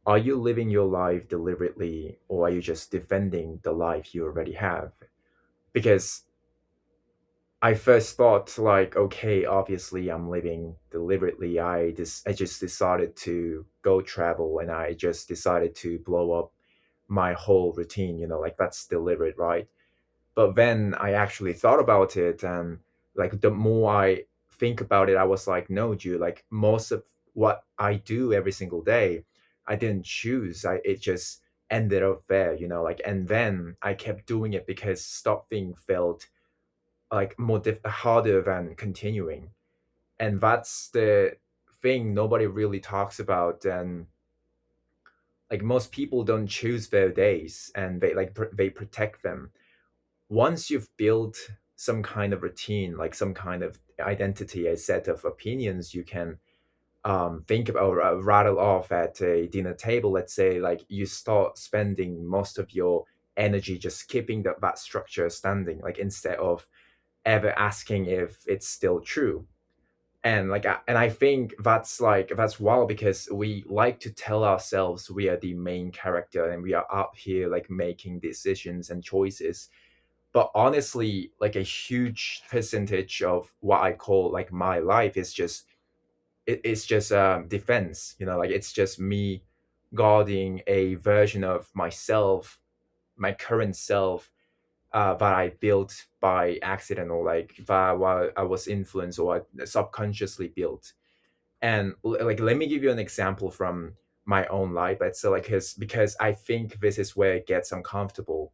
Are you living your life deliberately, or are you just defending the life you already have? Because I first thought like, okay, obviously I'm living deliberately. I just decided to go travel, and I just decided to blow up my whole routine, like that's deliberate, right? But then I actually thought about it, and like the more I think about it, I was like, no, Jude, like most of what I do every single day, I didn't choose. It just ended up there, like, and then I kept doing it because stopping felt like harder than continuing. And that's the thing nobody really talks about. And like most people don't choose their days, and they protect them. Once you've built some kind of routine, like some kind of identity, a set of opinions you can think about or rattle off at a dinner table, let's say, like you start spending most of your energy just keeping that structure standing, like instead of ever asking if it's still true. And I think that's wild, because we like to tell ourselves we are the main character and we are out here like making decisions and choices. But honestly, like a huge percentage of what I call like my life is just it's just defense, like it's just me guarding a version of myself, my current self, that I built by accident, or like that while I was influenced or I subconsciously built. And like let me give you an example from my own life. But so like because I think this is where it gets uncomfortable.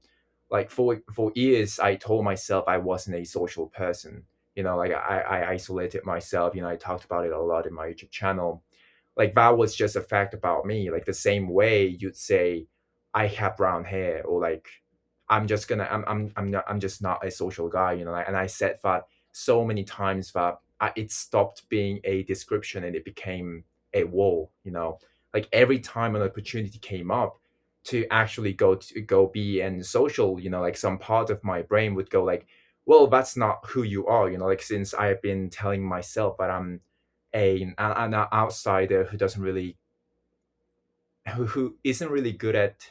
Like for years I told myself I wasn't a social person. Like I isolated myself. I talked about it a lot in my YouTube channel. Like that was just a fact about me. Like the same way you'd say I have brown hair, or like I'm just not a social guy. And I said that so many times that it stopped being a description and it became a wall. Like every time an opportunity came up to actually go be and social, like some part of my brain would go like, well, that's not who you are. Like since I have been telling myself that I'm an outsider who doesn't really who isn't really good at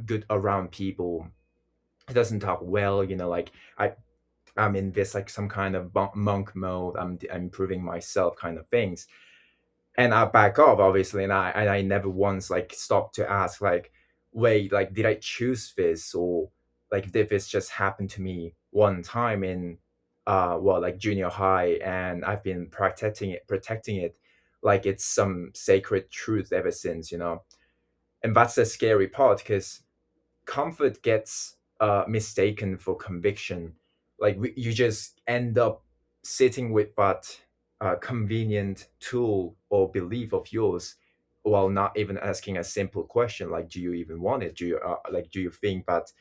good around people, who doesn't talk well, like I'm in this like some kind of monk mode. I'm improving myself kind of things, and I back off obviously, and I never once like stopped to ask like, wait, like did I choose this, or like did this just happen to me one time in well, like junior high, and I've been protecting it like it's some sacred truth ever since. And that's the scary part, because comfort gets mistaken for conviction. Like you just end up sitting with that convenient tool or belief of yours, while not even asking a simple question like, do you even want it? Do you think that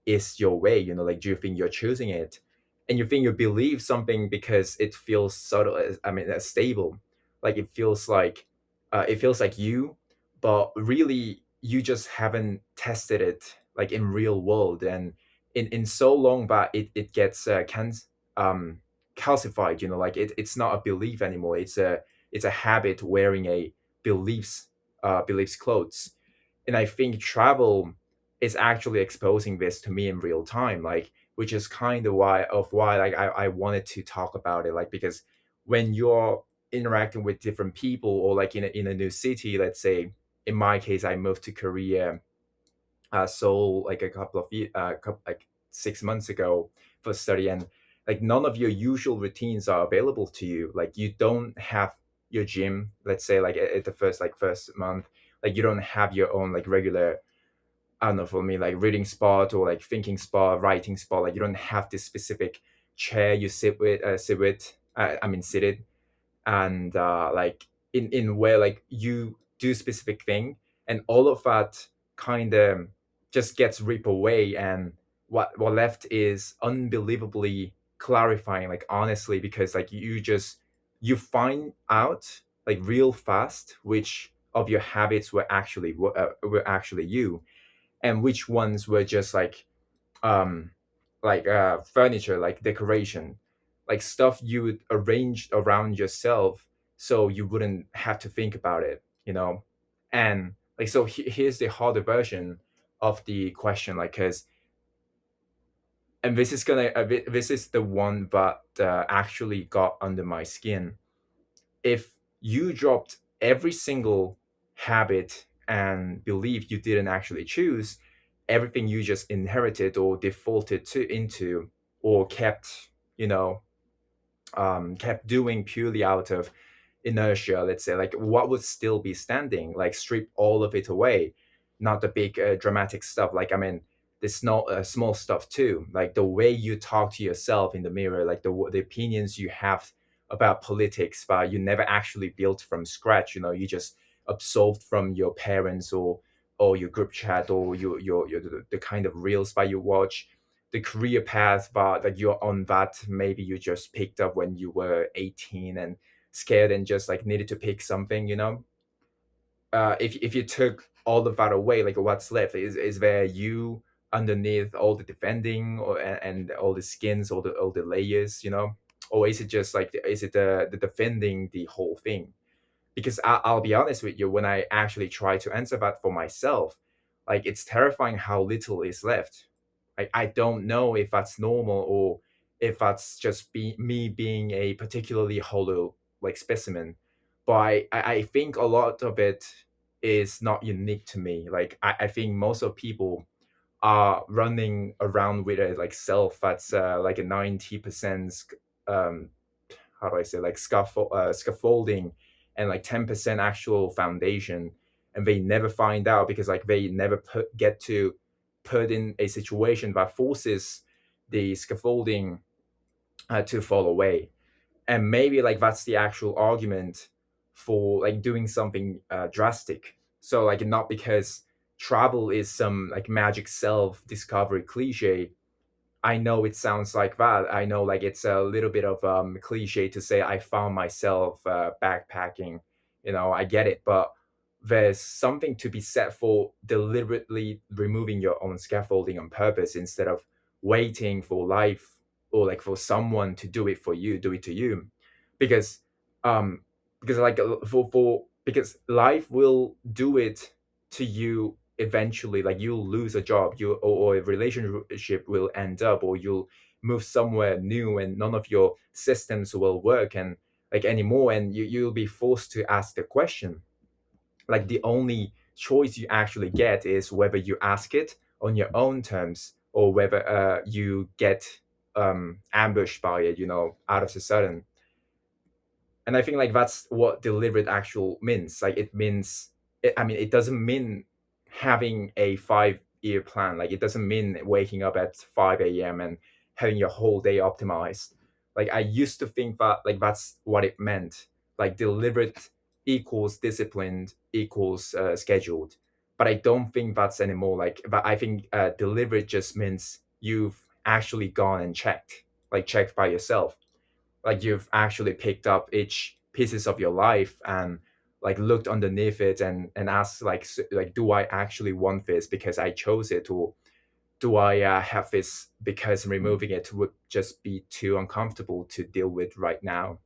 is your way? Like, do you think you're choosing it? And you think you believe something because it feels sort of, I mean, stable. Like it feels like you, but really you just haven't tested it like in real world, and in so long that it gets um calcified. Like it's not a belief anymore. It's a habit wearing a beliefs clothes. And I think travel is actually exposing this to me in real time, like, which is kind of why like I wanted to talk about it, like, because when you're interacting with different people, or like in a new city, let's say in my case I moved to Korea, Seoul, like a couple of like 6 months ago for study, and like none of your usual routines are available to you. Like you don't have your gym, let's say, like at the first month, like you don't have your own like regular, I don't know, for me, like reading spot or like thinking spot, writing spot. Like you don't have this specific chair you sit it, and like in where like you do specific thing, and all of that kind of just gets ripped away, and what left is unbelievably clarifying, like honestly, because like you find out like real fast which of your habits were actually you, and which ones were just um furniture, like decoration, like stuff you would arrange around yourself so you wouldn't have to think about it. And like, so here's the harder version of the question, like, because, and this is gonna this is the one that actually got under my skin. If you dropped every single habit and belief you didn't actually choose, everything you just inherited or defaulted to into, or kept, you know, kept doing purely out of inertia, let's say, like, what would still be standing? Like, strip all of it away, not the big dramatic stuff. Like, I mean, the small stuff too, like the way you talk to yourself in the mirror, like the opinions you have about politics that you never actually built from scratch. You know, you just absorbed from your parents, or your group chat, or your the kind of reels that you watch, the career path that you're on, that maybe you just picked up when you were 18 and scared and just like needed to pick something, you know. If you took all of that away, like, what's left? Is there you underneath all the defending, or and all the skins, all the layers, you know? Or is it just like, is it the defending the whole thing? Because I'll be honest with you, when I actually try to answer that for myself, like, it's terrifying how little is left. I don't know if that's normal, or if that's just me being a particularly hollow, like, specimen. But I think a lot of it is not unique to me. Like, I think most of people are running around with a like self that's like a 90% um how do I say, like, scaffolding, and like 10% actual foundation, and they never find out because like they never get to put in a situation that forces the scaffolding to fall away. And maybe like that's the actual argument for like doing something drastic. So like, not because travel is some like magic self discovery cliche. I know it sounds like that. I know, like, it's a little bit of cliche to say I found myself backpacking. You know, I get it, but there's something to be said for deliberately removing your own scaffolding on purpose, instead of waiting for life, or like for someone to do it for you, do it to you, because um like, because life will do it to you eventually. Like, you'll lose a job, or a relationship will end up, or you'll move somewhere new, and none of your systems will work and like anymore, and you'll be forced to ask the question. Like, the only choice you actually get is whether you ask it on your own terms, or whether you get ambushed by it, you know, out of the sudden. And I think like that's what deliberate actual means. Like, it means, I mean, it doesn't mean having a 5 year plan. Like, it doesn't mean waking up at 5 a.m. and having your whole day optimized. Like, I used to think that like that's what it meant. Like, deliberate equals disciplined equals scheduled. But I don't think that's anymore. Like, but I think deliberate just means you've actually gone and checked, like checked by yourself, like you've actually picked up each pieces of your life and like looked underneath it and asked like, like, do I actually want this because I chose it, or do I have this because removing it would just be too uncomfortable to deal with right now?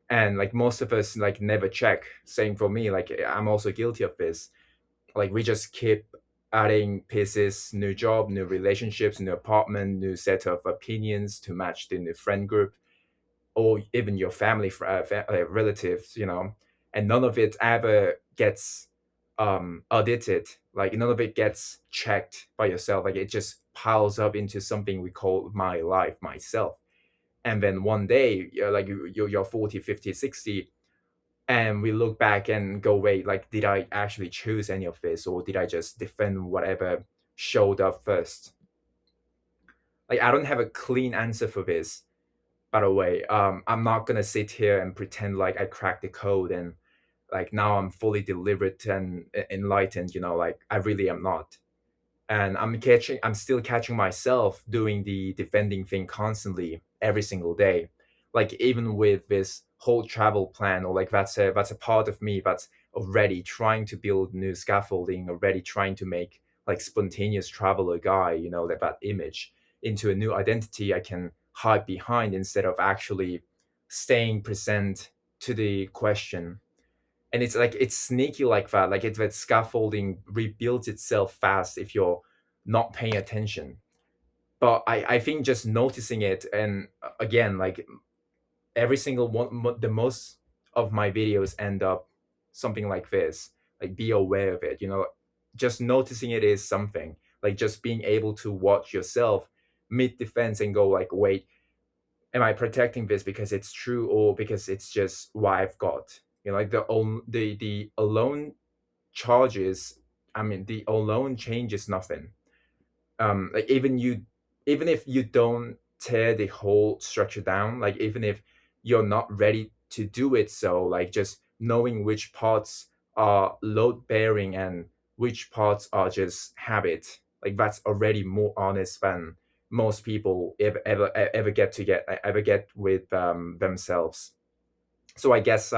And like most of us like never check. Same for me, like I'm also guilty of this. Like, we just keep adding pieces, new job, new relationships, new apartment, new set of opinions to match the new friend group, or even your family, relatives, you know, and none of it ever gets audited. Like, none of it gets checked by yourself. Like, it just piles up into something we call my life, myself. And then one day, like you're 40, 50, 60, and we look back and go, wait, like, did I actually choose any of this, or did I just defend whatever showed up first? Like, I don't have a clean answer for this, by the way. I'm not gonna sit here and pretend like I cracked the code and like now I'm fully deliberate and enlightened. You know, like I really am not. And I'm still catching myself doing the defending thing constantly every single day. Like, even with this whole travel plan, or like that's a part of me that's already trying to build new scaffolding, already trying to make like spontaneous traveler guy, you know, that image into a new identity I can hide behind, instead of actually staying present to the question. and it's like it's sneaky like that. Like it's that scaffolding rebuilds itself fast if you're not paying attention. But I think just noticing it, and again, like every single one, the most of my videos end up something like this. Like be aware of it, you know. Just noticing it is something. Like just being able to watch yourself mid defense and go like, wait, am I protecting this because it's true or because it's just what I've got? You know, like the alone charges. I mean, the alone changes nothing. Like even if you don't tear the whole structure down, like even if you're not ready to do it, so like just knowing which parts are load bearing and which parts are just habit, like that's already more honest than most people ever get with themselves. So I guess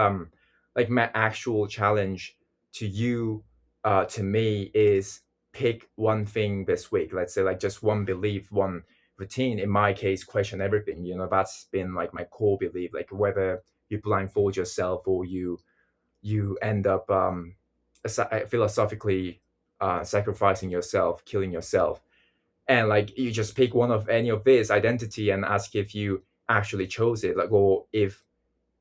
like my actual challenge to you, to me, is pick one thing this week. Let's say like just one belief, one routine. In my case, question everything. You know, that's been like my core belief. Like whether you blindfold yourself or you end up philosophically sacrificing yourself, killing yourself, and like you just pick one of any of this identity and ask if you actually chose it, like, or if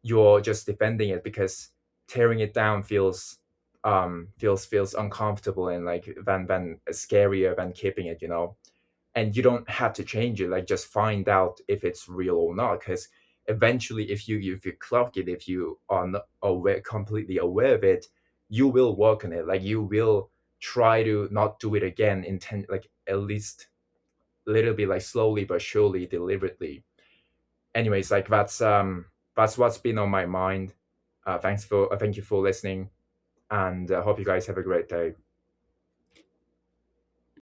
you're just defending it because tearing it down feels uncomfortable and like than scarier than keeping it, you know. And you don't have to change it, like just find out if it's real or not, because eventually if you clock it, if you are not aware, completely aware of it, you will work on it. Like you will try to not do it again, intent, like at least a little bit, like slowly but surely, deliberately. Anyways, like that's what's been on my mind. Thank you for listening, and hope you guys have a great day.